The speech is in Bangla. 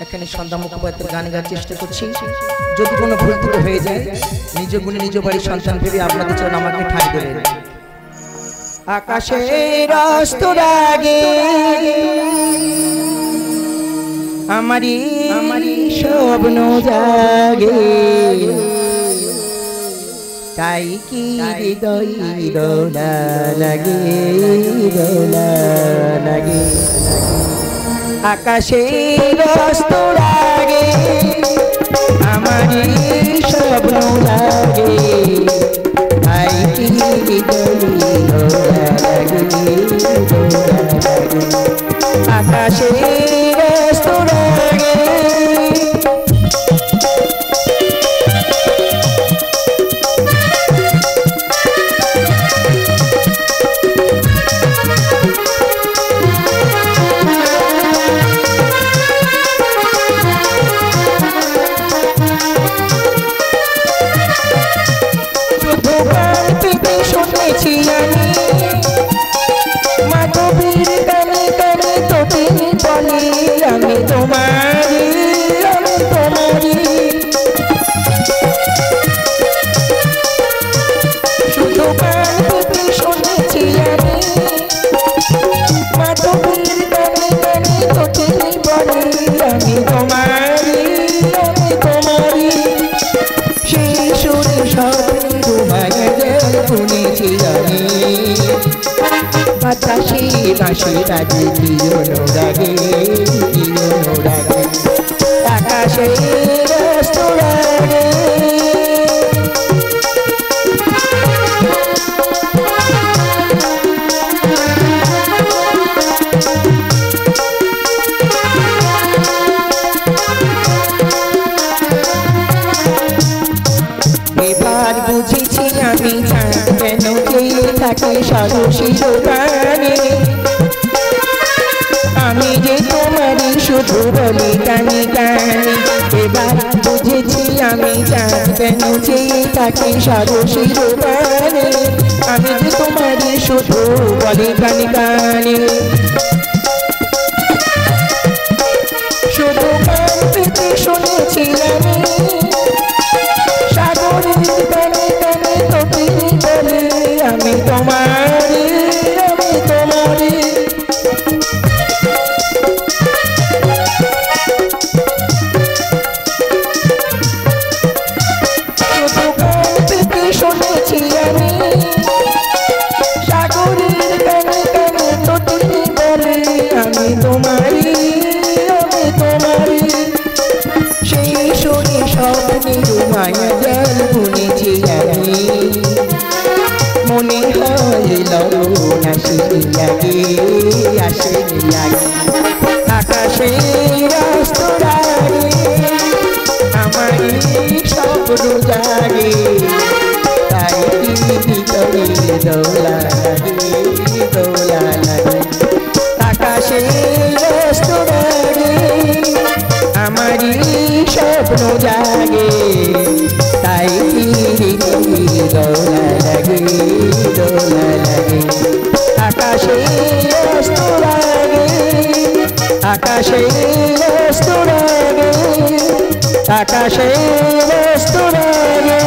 এখানে সন্ধ্যা মুখোপাধ্যায়ের গান গাওয়ার চেষ্টা করছি। যদি কোনো ভুল ত্রুটি হয়ে যায় নিজ গুণে নিজ বাড়ির সন্তান ভেবে আপনাদের জন্য আমাকে ঠাঁই দেবেন। আকাশের অস্তরাগে আমারি স্বপ্ন জাগে, তাই কি হৃদয় দোলা লাগে, দোলা লাগে। আকাশের অস্তরাগে আমারি স্বপ্ন লাগে, তাই কি হৃদয় দোলা লাগে, দোলা লাগে। আকাশের অস্তরাগে শুনেছি আমি মাধবীর কানে কানে তো তিনি বলে আমি তোমারি, আমি তোমারি। শুধু গান পেতে শুনেছি আমি মাধবীর কানে কানে তো তিনি বলে আমি তোমারি, আমি তোমারি। সেই সুরে স্বপ্নে ঘুমায় শুনেছি আমি বাতাসে বাঁশি বাজে কি অনুরাগে, কি অনুরাগে। আকাশের অস্তরাগে এবার বুঝেছি আমি কেন চেয়ে থাকি সরসির গানে, আমি যে তোমারই শুধু বলি গানে গানে। এবার বুঝেছি আমি কেন চেয়ে থাকি সরসির গানে, আমি যে তোমারই শুধু বলি গানে গানে। শুধু গান পেতে শুনেছি আমি সাগরের গানে গানে তো তিনি বলে আমি তোমারি, আমি তোমারি। শুধু গান পেতে শুনেছি আমি সাগরের গানে গানে তো তিনি বলে আমি তোমারি, আমি তোমারি। সেই শুনে স্বপ্নের মায়া জাল বুনেছি আমি, মনে হয় লবণ আসে লাগে, আসে লাগে। আকাশের অস্তরাগে আমারই স্বপ্ন জাগে, তাই কি ভিতরে দোলা লাগে, দোলা লাগে। আকাশের অস্তরাগে আমারই স্বপ্ন জাগে, তাই কি দোলা লাগে, দোলা লাগে। আকাশের অস্তরাগে, আকাশের অস্তরাগে, আকাশের অস্তরাগে।